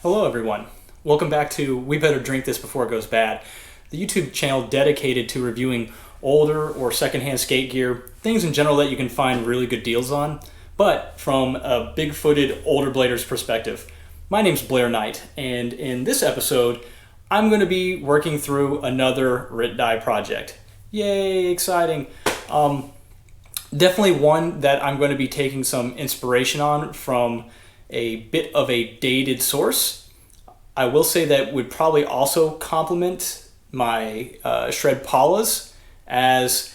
Hello everyone. Welcome back to We Better Drink This Before It Goes Bad, the YouTube channel dedicated to reviewing older or secondhand skate gear, things in general that you can find really good deals on, but from a big-footed older blader's perspective. My name's Blair Knight, and in this episode, I'm going to be working through another Rit Dye project. Yay, exciting. Definitely one that I'm going to be taking some inspiration on from a bit of a dated source. I will say that would probably also complement my Shred Palas, as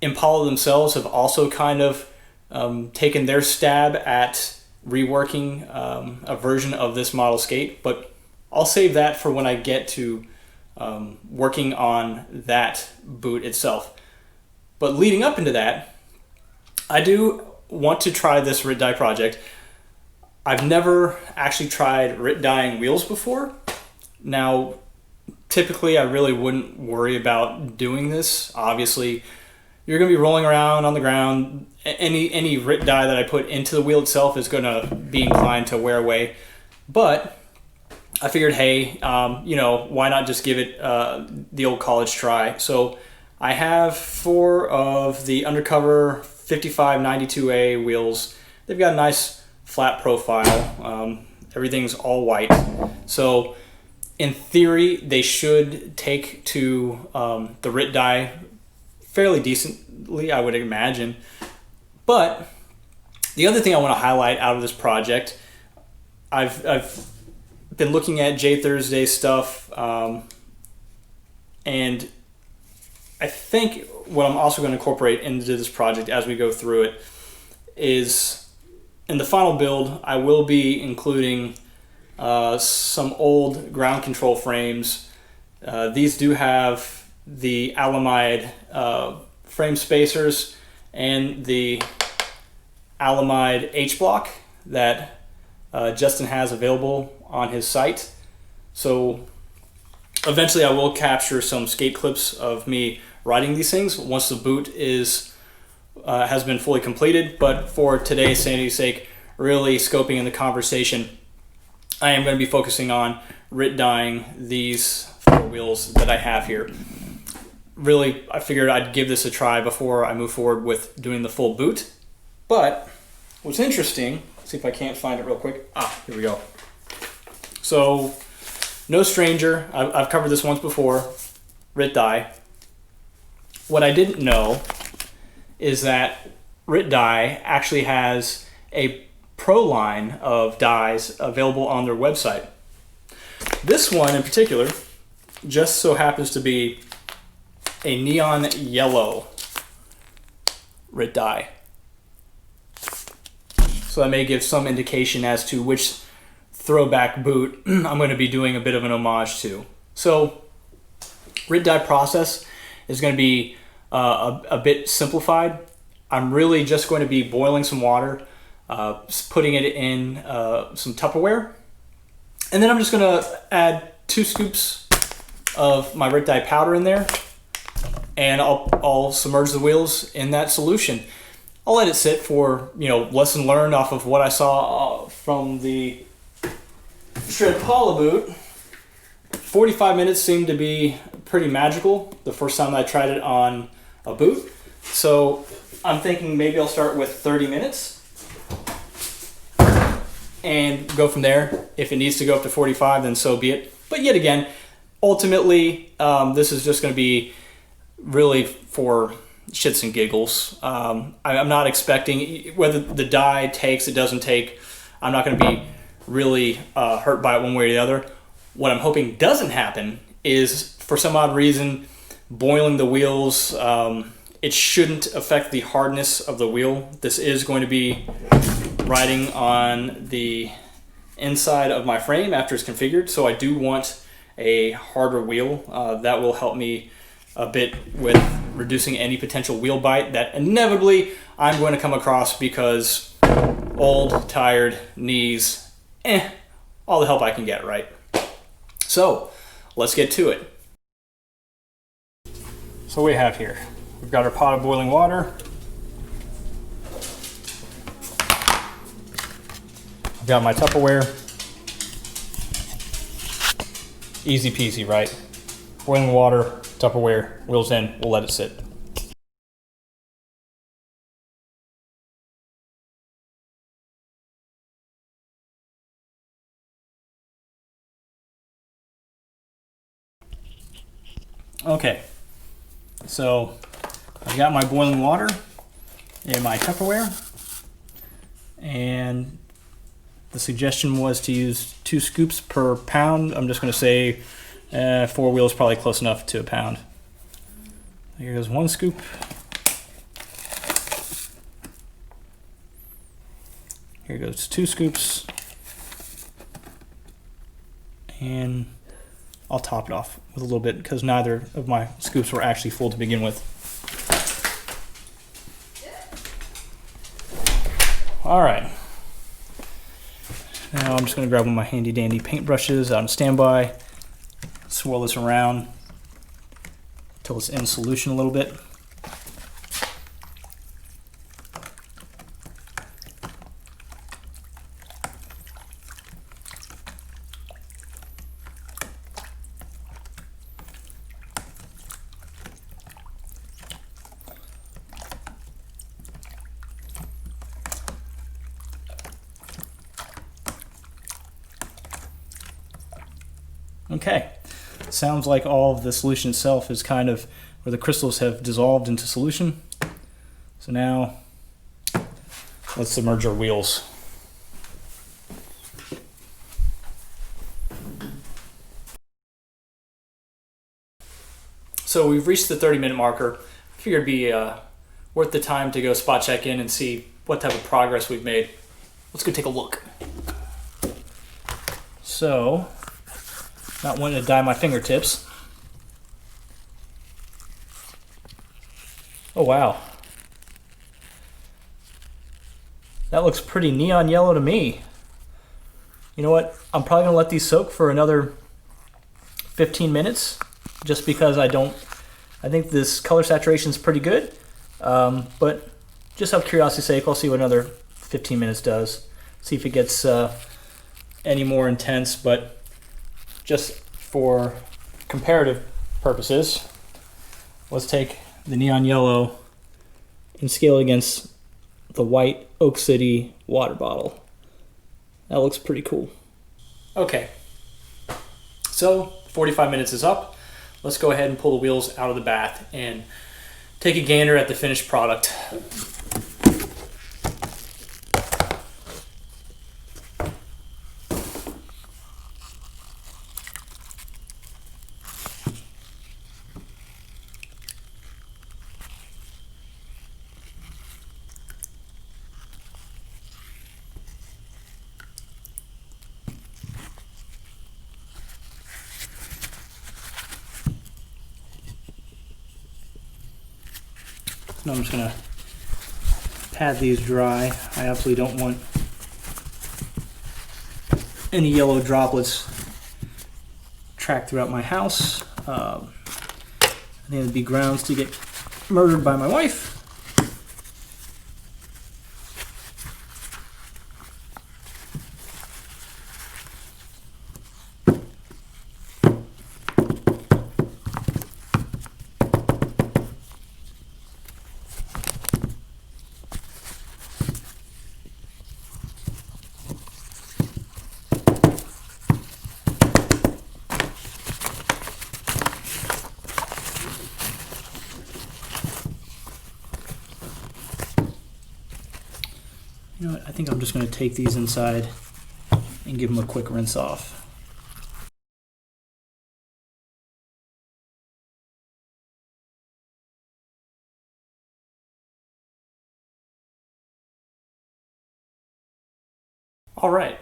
Impala themselves have also kind of taken their stab at reworking a version of this model skate, but I'll save that for when I get to working on that boot itself. But leading up into that, I do want to try this Rit Dye project. I've never actually tried Rit Dyeing Wheels before. Now, typically I really wouldn't worry about doing this. Obviously, you're going to be rolling around on the ground. Any Rit dye that I put into the wheel itself is going to be inclined to wear away. But I figured, hey, why not just give it the old college try? So I have 4 of the Undercover 5592A wheels. They've got a nice flat profile. Everything's all white. So in theory, they should take to the Rit dye fairly decently, I would imagine. But the other thing I want to highlight out of this project, I've been looking at Jay Thursday's stuff, and I think what I'm also going to incorporate into this project as we go through it is, in the final build, I will be including some old ground control frames. These do have the Alamide frame spacers and the Alamide H-block that Justin has available on his site. So eventually I will capture some skate clips of me riding these things once the boot has been fully completed. But for today's sanity's sake, really scoping in the conversation, I am going to be focusing on Rit dyeing these 4 wheels that I have here. Really, I figured I'd give this a try before I move forward with doing the full boot. But what's interesting, let's see if I can't find it real quick. Here we go. So, no stranger, I've covered this once before, Rit dye. What I didn't know is that Rit dye actually has a pro line of dyes available on their website. This one in particular just so happens to be a neon yellow Rit dye. So that may give some indication as to which throwback boot I'm going to be doing a bit of an homage to. So Rit dye process is going to be a bit simplified. I'm really just going to be boiling some water, putting it in some Tupperware, and then I'm just going to add 2 scoops of my Rit dye powder in there, and I'll submerge the wheels in that solution. I'll let it sit for, lesson learned off of what I saw from the Shred Paula boot. 45 minutes seemed to be pretty magical the first time I tried it on a boot. So I'm thinking maybe I'll start with 30 minutes and go from there. If it needs to go up to 45, then so be it. But yet again, ultimately, this is just going to be really for shits and giggles. I'm not expecting, whether the dye takes, it doesn't take, I'm not going to be really hurt by it one way or the other. What I'm hoping doesn't happen is, for some odd reason, boiling the wheels, it shouldn't affect the hardness of the wheel. This is going to be riding on the inside of my frame after it's configured, so I do want a harder wheel. That will help me a bit with reducing any potential wheel bite that inevitably I'm going to come across because old, tired, knees, all the help I can get, right? So let's get to it. So what we have here, we've got our pot of boiling water. I've got my Tupperware. Easy peasy, right? Boiling water, Tupperware, wheels in, we'll let it sit. Okay, so I've got my boiling water in my Tupperware, and the suggestion was to use 2 scoops per pound. I'm just going to say 4 wheels probably close enough to a pound. Here goes 1 scoop. Here goes 2 scoops. And I'll top it off with a little bit because neither of my scoops were actually full to begin with. All right. Now I'm just going to grab one of my handy dandy paintbrushes out on standby, swirl this around until it's in solution a little bit. Okay, sounds like all of the solution itself is kind of where the crystals have dissolved into solution. So now let's submerge our wheels. So we've reached the 30-minute marker. I figured it'd be worth the time to go spot check in and see what type of progress we've made. Let's go take a look. So, not wanting to dye my fingertips. Oh wow. That looks pretty neon yellow to me. You know what? I'm probably going to let these soak for another 15 minutes just because I think this color saturation is pretty good. But just out of curiosity's sake, I'll see what another 15 minutes does. See if it gets any more intense, but just for comparative purposes, let's take the neon yellow and scale it against the white Oak City water bottle. That looks pretty cool. Okay, so 45 minutes is up. Let's go ahead and pull the wheels out of the bath and take a gander at the finished product. Now I'm just going to pad these dry. I absolutely don't want any yellow droplets tracked throughout my house. I think it'd be grounds to get murdered by my wife. You know what, I think I'm just going to take these inside and give them a quick rinse off. All right,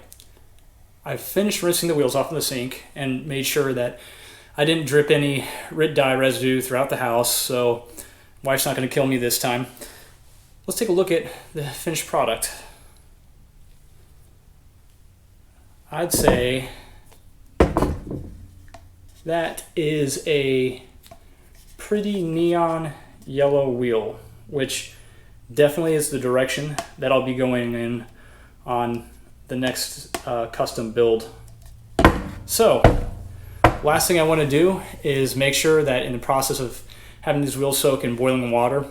I've finished rinsing the wheels off of the sink and made sure that I didn't drip any Rit dye residue throughout the house, so wife's not going to kill me this time. Let's take a look at the finished product. I'd say that is a pretty neon yellow wheel, which definitely is the direction that I'll be going in on the next custom build. So Last thing I want to do is make sure that in the process of having these wheels soak in boiling water,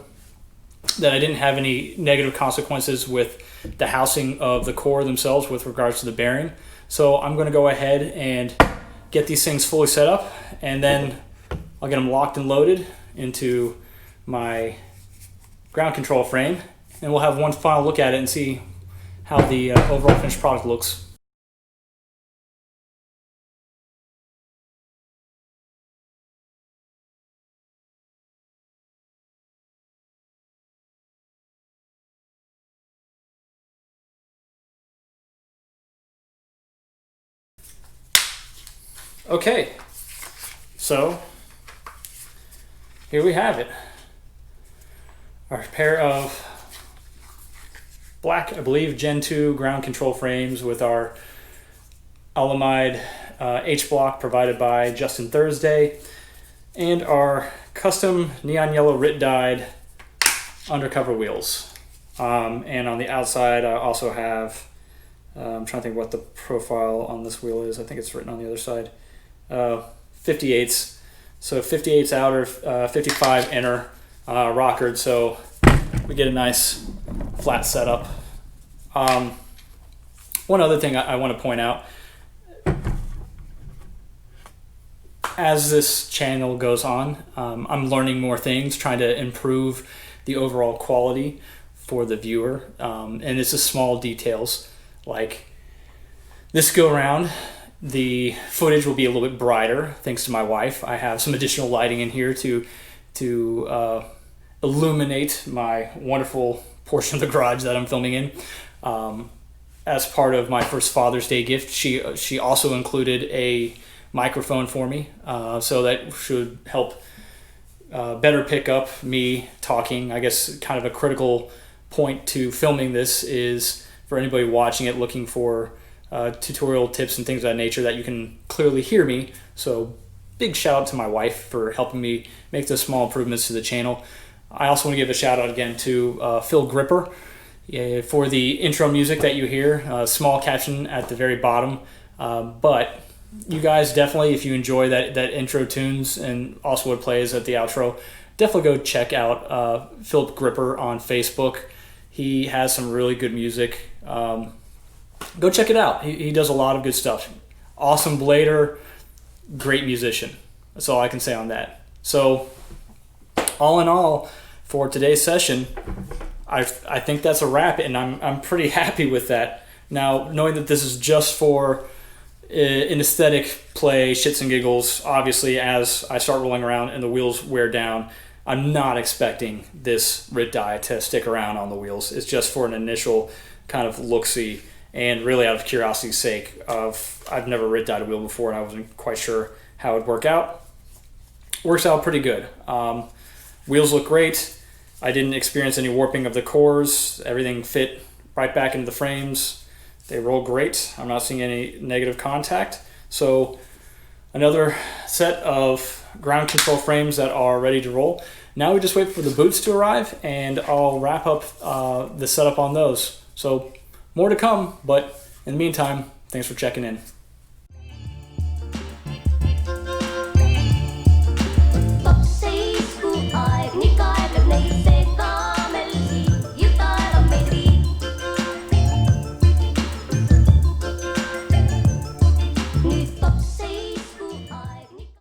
that I didn't have any negative consequences with the housing of the core themselves with regards to the bearing. So I'm going to go ahead and get these things fully set up, and then I'll get them locked and loaded into my ground control frame, and we'll have one final look at it and see how the overall finished product looks. Okay, so here we have it. Our pair of black, I believe, Gen 2 ground control frames with our Alamide H-block provided by Justin Thursday, and our custom neon yellow Rit dyed undercover wheels. And on the outside I also have, I'm trying to think what the profile on this wheel is. I think it's written on the other side. 58s, so 58s outer, 55 inner, rockered, so we get a nice flat setup. One other thing I want to point out, as this channel goes on, I'm learning more things, trying to improve the overall quality for the viewer, and it's just small details like this go around. The footage will be a little bit brighter thanks to my wife. I have some additional lighting in here to illuminate my wonderful portion of the garage that I'm filming in. As part of my first Father's Day gift, she also included a microphone for me, so that should help better pick up me talking. I guess kind of a critical point to filming this is for anybody watching it looking for tutorial tips and things of that nature, that you can clearly hear me. So big shout out to my wife for helping me make those small improvements to the channel. I also want to give a shout out again to Phil Gripper for the intro music that you hear, small caption at the very bottom. But you guys definitely, if you enjoy that intro tunes and also what plays at the outro, definitely go check out Phil Gripper on Facebook. He has some really good music. Go check it out. He does a lot of good stuff. Awesome blader, great musician. That's all I can say on that. So all in all, for today's session, I think that's a wrap, and I'm pretty happy with that. Now, knowing that this is just for an aesthetic play, shits and giggles, obviously as I start rolling around and the wheels wear down, I'm not expecting this Rit dye to stick around on the wheels. It's just for an initial kind of look-see, and really out of curiosity's sake. I've never Rit dyed a wheel before, and I wasn't quite sure how it would work out. Works out pretty good. Wheels look great. I didn't experience any warping of the cores. Everything fit right back into the frames. They roll great. I'm not seeing any negative contact. So another set of ground control frames that are ready to roll. Now we just wait for the boots to arrive, and I'll wrap up the setup on those. So more to come, but in the meantime, thanks for checking in.